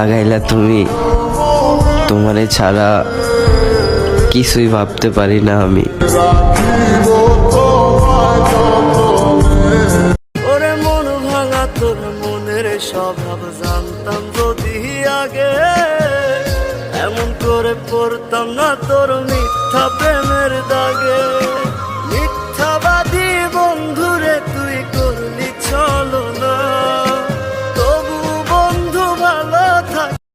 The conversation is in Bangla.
লাগাইলা তুমি, তোমারে ছাড়া কিছুই ভাবতে পারি না আমি। ওরে মন ভাঙা তোর মনের স্বভাব জানতাম যদি আগে, এমন করে পড়তাম না তোর মিথ্যা প্রেমের দাগে। মিথ্যাবাদী বন্ধুরে তুই করলি চলো